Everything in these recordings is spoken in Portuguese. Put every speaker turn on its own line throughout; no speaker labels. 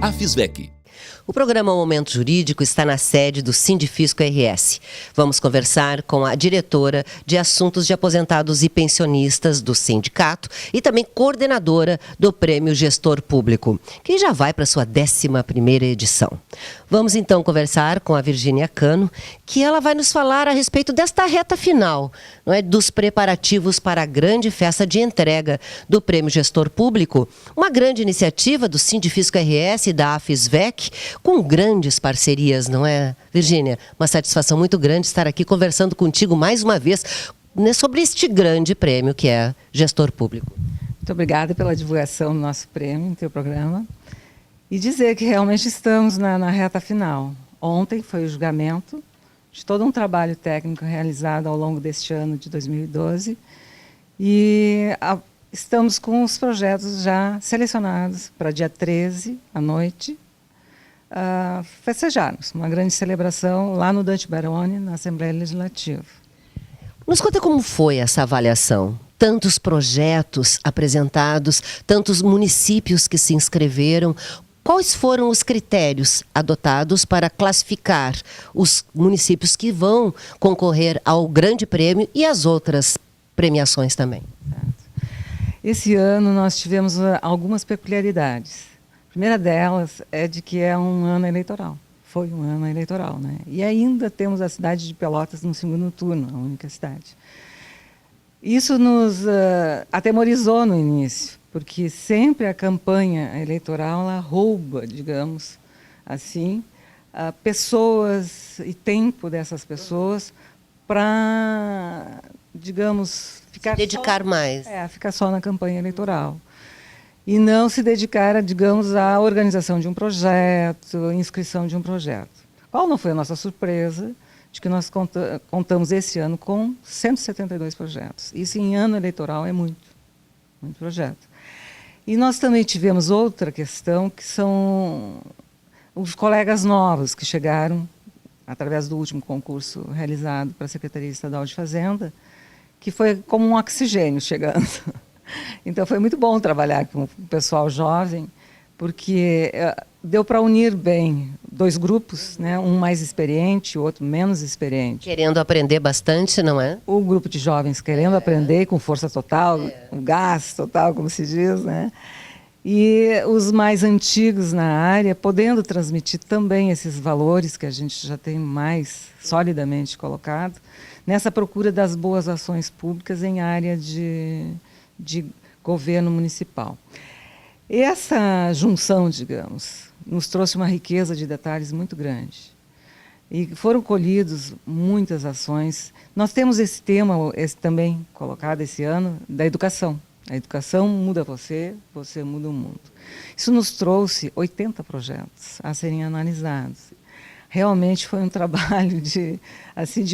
Afisvec.
O programa Momento Jurídico está na sede do Sindifisco RS. Vamos conversar com a diretora de Assuntos de Aposentados e Pensionistas do sindicato e também coordenadora do Prêmio Gestor Público, que já vai para a sua 11ª edição. Vamos então conversar com a Virgínia Cano, que ela vai nos falar a respeito desta reta final, não é, dos preparativos para a grande festa de entrega do Prêmio Gestor Público, uma grande iniciativa do Sindifisco RS e da Afisvec, com grandes parcerias, não é, Virgínia? Uma satisfação muito grande estar aqui conversando contigo mais uma vez, né, sobre este grande prêmio que é Gestor Público.
Muito obrigada pela divulgação do nosso prêmio, no teu programa. E dizer que realmente estamos na reta final. Ontem foi o julgamento de todo um trabalho técnico realizado ao longo deste ano de 2012. E estamos com os projetos já selecionados para dia 13, à noite, festejarmos uma grande celebração lá no Dante Baroni, na Assembleia Legislativa.
Nos conta como foi essa avaliação. Tantos projetos apresentados, tantos municípios que se inscreveram. Quais foram os critérios adotados para classificar os municípios que vão concorrer ao Grande Prêmio e às outras premiações também?
Esse ano nós tivemos algumas peculiaridades. A primeira delas é de que é um ano eleitoral. Foi um ano eleitoral, né? E ainda temos a cidade de Pelotas no segundo turno, a única cidade. Isso nos atemorizou no início, porque sempre a campanha eleitoral ela rouba, digamos assim, pessoas e tempo dessas pessoas para, digamos,
dedicar mais.
Ficar só na campanha eleitoral. E não se dedicar, digamos, à organização de um projeto, inscrição de um projeto. Qual não foi a nossa surpresa de que nós contamos esse ano com 172 projetos. Isso em ano eleitoral é muito projeto. E nós também tivemos outra questão, que são os colegas novos que chegaram através do último concurso realizado para a Secretaria Estadual de Fazenda, que foi como um oxigênio chegando. Então foi muito bom trabalhar com o pessoal jovem, porque deu para unir bem dois grupos, né? Um mais experiente, o outro menos experiente.
Querendo aprender bastante, não é?
O grupo de jovens querendo aprender com força total, com gás total, como se diz, né? E os mais antigos na área podendo transmitir também esses valores que a gente já tem mais solidamente colocado nessa procura das boas ações públicas em área de governo municipal. Essa junção, digamos, nos trouxe uma riqueza de detalhes muito grande. E foram colhidos muitas ações. Nós temos esse tema também colocado esse ano, da educação. A educação muda você, você muda o mundo. Isso nos trouxe 80 projetos a serem analisados. Realmente foi um trabalho de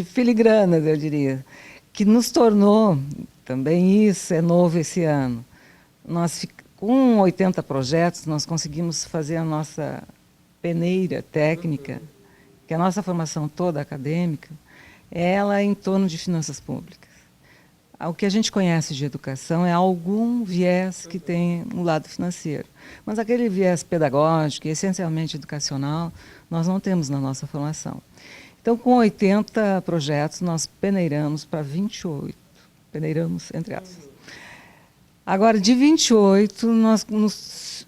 filigrana, eu diria, que nos tornou, também isso é novo esse ano, com 80 projetos, nós conseguimos fazer a nossa peneira técnica, que a nossa formação toda acadêmica, ela é em torno de finanças públicas. O que a gente conhece de educação é algum viés que tem um lado financeiro. Mas aquele viés pedagógico e essencialmente educacional, nós não temos na nossa formação. Então, com 80 projetos, nós peneiramos para 28. Peneiramos, entre aspas. Agora, de 28,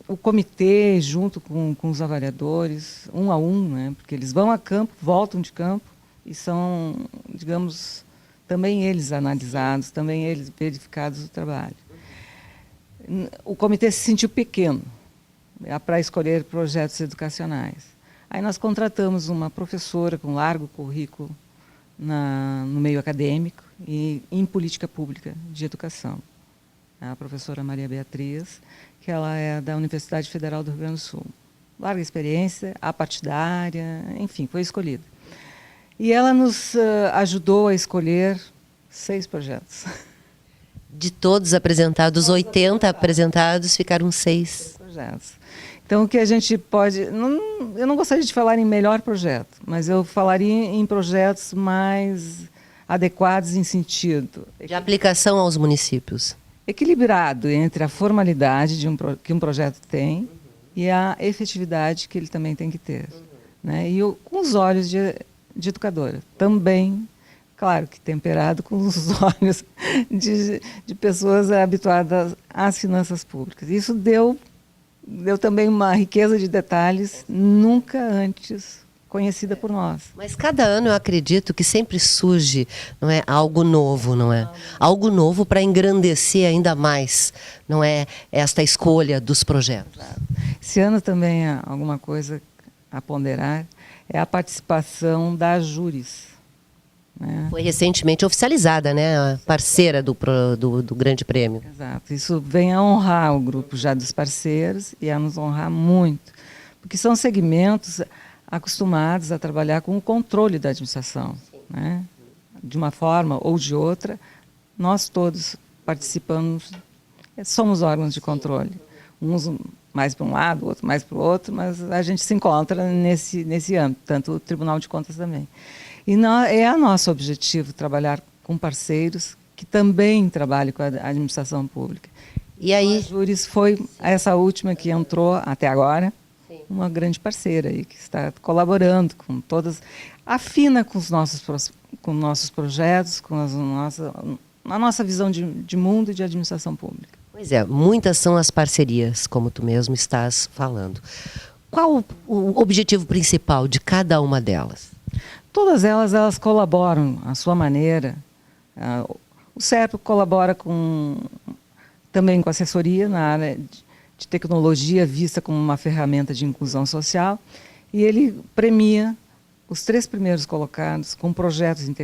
o comitê, junto com os avaliadores, um a um, né, porque eles vão a campo, voltam de campo e são, digamos, também eles analisados, também eles verificados o trabalho. O comitê se sentiu pequeno para escolher projetos educacionais. Aí nós contratamos uma professora com largo currículo no meio acadêmico e em política pública de educação. A professora Maria Beatriz, que ela é da Universidade Federal do Rio Grande do Sul. Larga experiência, apartidária, enfim, foi escolhida. E ela nos ajudou a escolher 6 projetos.
De todos apresentados, 80 apresentados, ficaram 6
projetos. Então, o que a gente pode... eu não gostaria de falar em melhor projeto, mas eu falaria em projetos mais adequados em sentido...
de aplicação aos municípios.
Equilibrado entre a formalidade que um projeto tem e a efetividade que ele também tem que ter. Né? E com os olhos de educadora. Também, claro, que temperado com os olhos de pessoas habituadas às finanças públicas. Isso deu também uma riqueza de detalhes nunca antes conhecida por nós.
Mas cada ano eu acredito que sempre surge, não é, algo novo, não é? Algo novo para engrandecer ainda mais, não é, esta escolha dos projetos.
Esse ano também há alguma coisa a ponderar, é a participação das júris. Né?
Foi recentemente oficializada, né, a parceira do Grande Prêmio.
Exato. Isso vem a honrar o grupo já dos parceiros e a nos honrar muito, porque são segmentos acostumados a trabalhar com o controle da administração. Né? De uma forma ou de outra, nós todos participamos, somos órgãos de controle. Uns mais para um lado, outro mais para o outro, mas a gente se encontra nesse âmbito, tanto o Tribunal de Contas também. E é nosso objetivo trabalhar com parceiros que também trabalhem com a administração pública.
E aí?
A Júris foi essa última que entrou até agora, uma grande parceira aí, que está colaborando com todas, afina com os nossos projetos, com a nossa visão de mundo e de administração pública.
Pois é, muitas são as parcerias, como tu mesmo estás falando. Qual o objetivo principal de cada uma delas?
Todas elas colaboram à sua maneira. O CERPO colabora também com assessoria na área de tecnologia, vista como uma ferramenta de inclusão social, e ele premia os 3 primeiros colocados com projetos em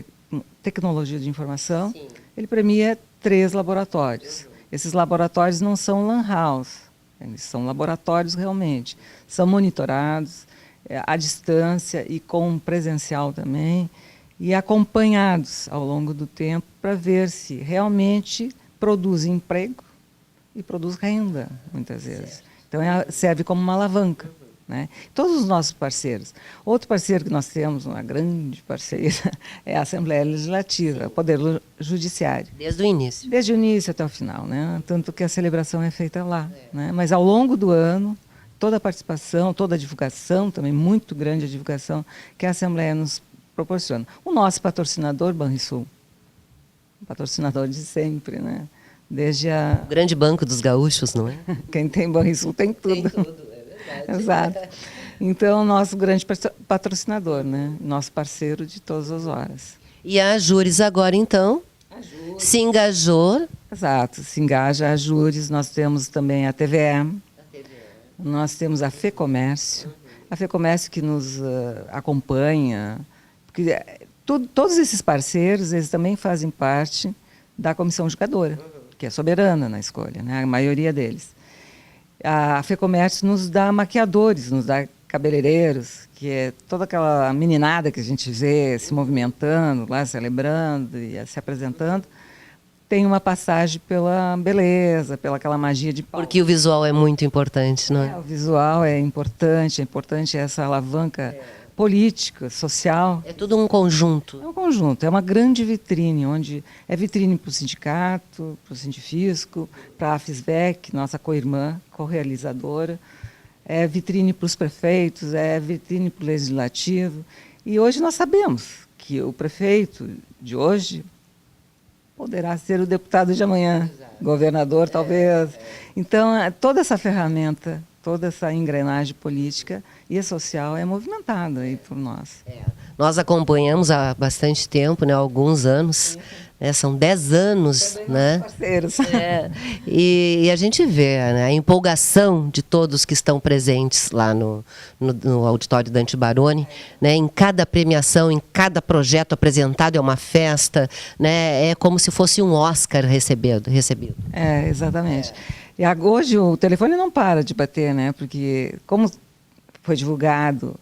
tecnologia de informação. Sim. Ele premia 3 laboratórios. Esses laboratórios não são lan house, eles são laboratórios realmente. São monitorados à distância e com presencial também, e acompanhados ao longo do tempo para ver se realmente produz emprego e produz renda, muitas vezes. Então, serve como uma alavanca. Né? Todos os nossos parceiros. Outro parceiro que nós temos, uma grande parceira, é a Assembleia Legislativa, o Poder Judiciário.
Desde o início.
Desde o início até o final, né? Tanto que a celebração é feita lá. Né? Mas ao longo do ano, toda a participação, toda a divulgação, também muito grande a divulgação que a Assembleia nos proporciona. O nosso patrocinador, Banrisul, patrocinador de sempre, né? Desde
o grande banco dos gaúchos, não é?
Quem tem Banrisul tem tudo. Tem tudo, é verdade. Exato. Então, nosso grande patrocinador, né? Nosso parceiro de todas as horas.
E a Júris agora, então, se engajou.
Exato, se engaja a Júris. Nós temos também a TVE, nós temos a FEComércio, a FEComércio que nos acompanha, porque todos esses parceiros, eles também fazem parte da comissão julgadora, que é soberana na escolha, né? A maioria deles. A FEComércio nos dá maquiadores, nos dá cabeleireiros, que é toda aquela meninada que a gente vê se movimentando, lá celebrando e se apresentando, tem uma passagem pela beleza, pela aquela magia de palco.
Porque o visual é muito importante, não é?
O visual é importante essa alavanca política, social.
É tudo um conjunto.
É um conjunto, é uma grande vitrine, onde é vitrine para o sindicato, para o Sindifisco, para a FISVEC, nossa co-irmã, co-realizadora, é vitrine para os prefeitos, é vitrine para o legislativo. E hoje nós sabemos que o prefeito de hoje poderá ser o deputado de amanhã, governador talvez. Então, toda essa ferramenta, toda essa engrenagem política e social é movimentada aí por nós.
Nós acompanhamos há bastante tempo, né, há alguns anos, né, são 10 anos.
Também
né?
Parceiros.
E a gente vê, né, a empolgação de todos que estão presentes lá no auditório Dante Baroni, né, em cada premiação, em cada projeto apresentado, é uma festa, né, é como se fosse um Oscar recebido.
Exatamente. E hoje o telefone não para de bater, né, porque como foi divulgado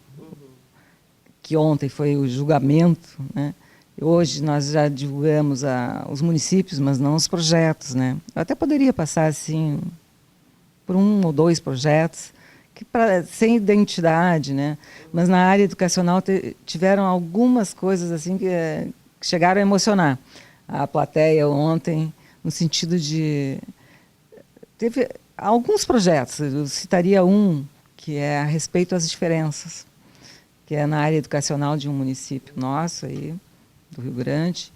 que ontem foi o julgamento, né? Hoje nós já divulgamos os municípios, mas não os projetos, né? Eu até poderia passar assim por 1 ou 2 projetos que sem identidade, né? Mas na área educacional tiveram algumas coisas assim que chegaram a emocionar a plateia ontem, no sentido de teve alguns projetos. Eu citaria um que é a respeito às diferenças, que é na área educacional de um município nosso, aí, do Rio Grande,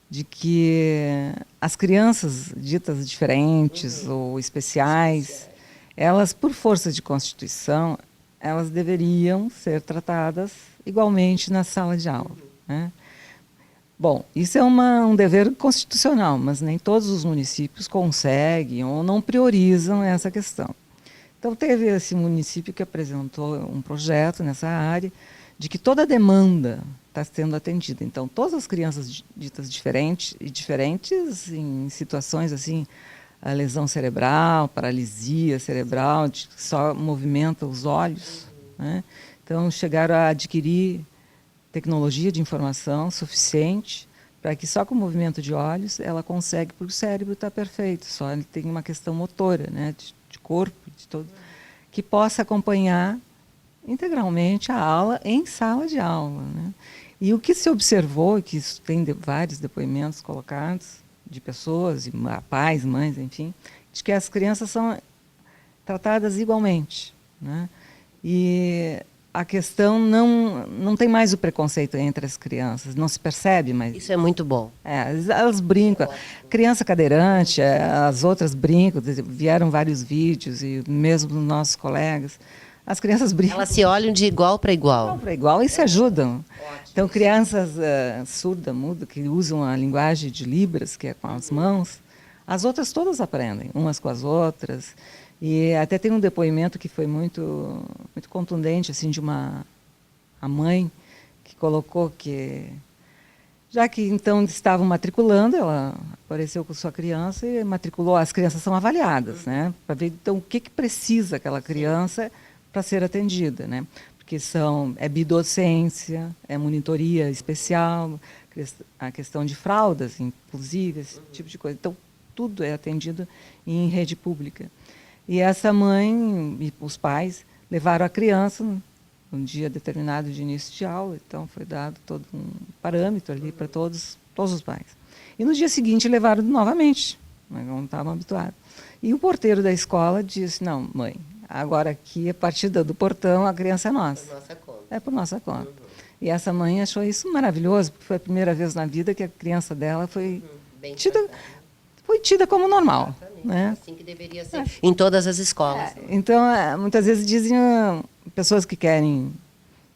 de que as crianças ditas diferentes ou especiais, elas, por força de Constituição, elas deveriam ser tratadas igualmente na sala de aula, né? Bom, isso é um dever constitucional, mas nem todos os municípios conseguem ou não priorizam essa questão. Então, teve esse município que apresentou um projeto nessa área de que toda a demanda está sendo atendida. Então, todas as crianças ditas diferentes em situações assim, a lesão cerebral, paralisia cerebral, que só movimenta os olhos, né? Então, chegaram a adquirir tecnologia de informação suficiente para que só com o movimento de olhos ela consegue, porque o cérebro está perfeito, só ele tem uma questão motora, né, de corpo, de todo, que possa acompanhar integralmente a aula em sala de aula, né? E o que se observou, que isso tem vários depoimentos colocados de pessoas, pais, mães, enfim, de que as crianças são tratadas igualmente, né? E a questão não tem mais o preconceito entre as crianças, não se percebe mais.
Isso é muito bom.
Elas brincam. Criança cadeirante, as outras brincam, vieram vários vídeos, e mesmo nossos colegas, as crianças brincam.
Elas se olham de igual para igual.
Igual para igual e se ajudam. Ótimo. Então, crianças surda, muda, que usam a linguagem de Libras, que é com as mãos, as outras todas aprendem, umas com as outras. E até tem um depoimento que foi muito contundente, assim, de a mãe que colocou que, já que então estavam matriculando, ela apareceu com sua criança e matriculou. As crianças são avaliadas, né, para ver então o que precisa aquela criança para ser atendida, né, porque é bidocência, é monitoria especial, a questão de fraldas, inclusive, esse tipo de coisa. Então, tudo é atendido em rede pública. E essa mãe e os pais levaram a criança num dia determinado de início de aula, então foi dado todo um parâmetro ali para todos os pais. E no dia seguinte levaram novamente, mas não estavam habituados. E o porteiro da escola disse: não, mãe, agora aqui, a partir do portão, a criança é nossa.
Por nossa conta.
É por nossa conta. E essa mãe achou isso maravilhoso, porque foi a primeira vez na vida que a criança dela foi tida como normal. Né?
Assim que deveria ser em todas as escolas.
Então, muitas vezes dizem pessoas que querem,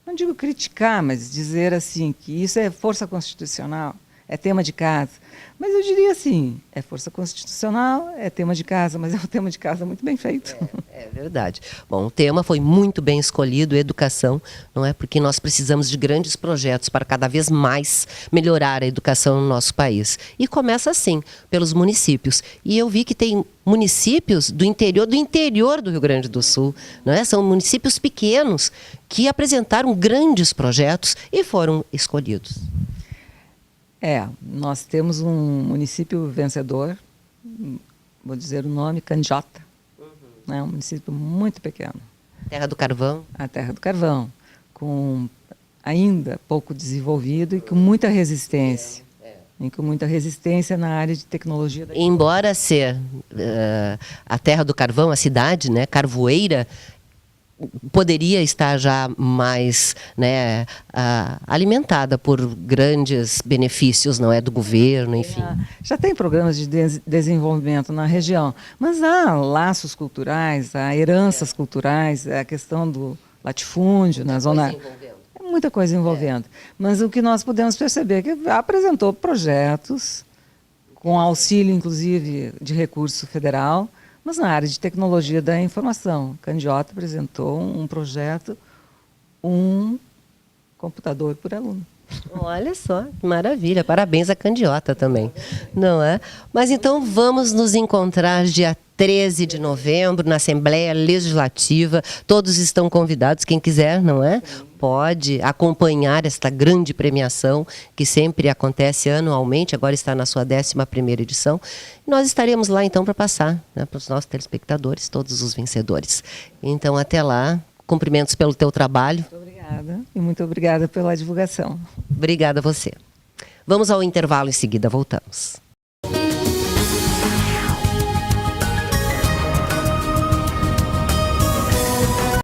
não digo criticar, mas dizer assim, que isso é força constitucional, é tema de casa. Mas eu diria assim, é força constitucional, é tema de casa, mas é um tema de casa muito bem feito.
É verdade. Bom, o tema foi muito bem escolhido, educação, não é? Porque nós precisamos de grandes projetos para cada vez mais melhorar a educação no nosso país. E começa assim, pelos municípios. E eu vi que tem municípios do interior do Rio Grande do Sul, não é? São municípios pequenos que apresentaram grandes projetos e foram escolhidos.
Nós temos um município vencedor, vou dizer o nome, Candiota. É um município muito pequeno.
Terra do Carvão.
A Terra do Carvão, com ainda pouco desenvolvido e com muita resistência. E com muita resistência na área de tecnologia.
Embora ser a Terra do Carvão, a cidade, né, carvoeira, poderia estar já mais, né, alimentada por grandes benefícios, não é, do governo, enfim.
Já tem programas de desenvolvimento na região, mas há laços culturais, há heranças culturais, a questão do latifúndio na zona. É muita coisa envolvendo. Mas o que nós podemos perceber é que apresentou projetos com auxílio, inclusive, de recurso federal, mas na área de tecnologia da informação. Candiota apresentou um projeto, um computador por aluno.
Olha só, que maravilha. Parabéns à Candiota também, não é? Mas então vamos nos encontrar dia 13 de novembro na Assembleia Legislativa. Todos estão convidados, quem quiser, não é? Pode acompanhar esta grande premiação que sempre acontece anualmente, agora está na sua 11ª edição. Nós estaremos lá então para passar, né, para os nossos telespectadores, todos os vencedores. Então até lá, cumprimentos pelo teu trabalho.
Muito obrigada e muito obrigada pela divulgação.
Obrigada a você. Vamos ao intervalo, em seguida voltamos.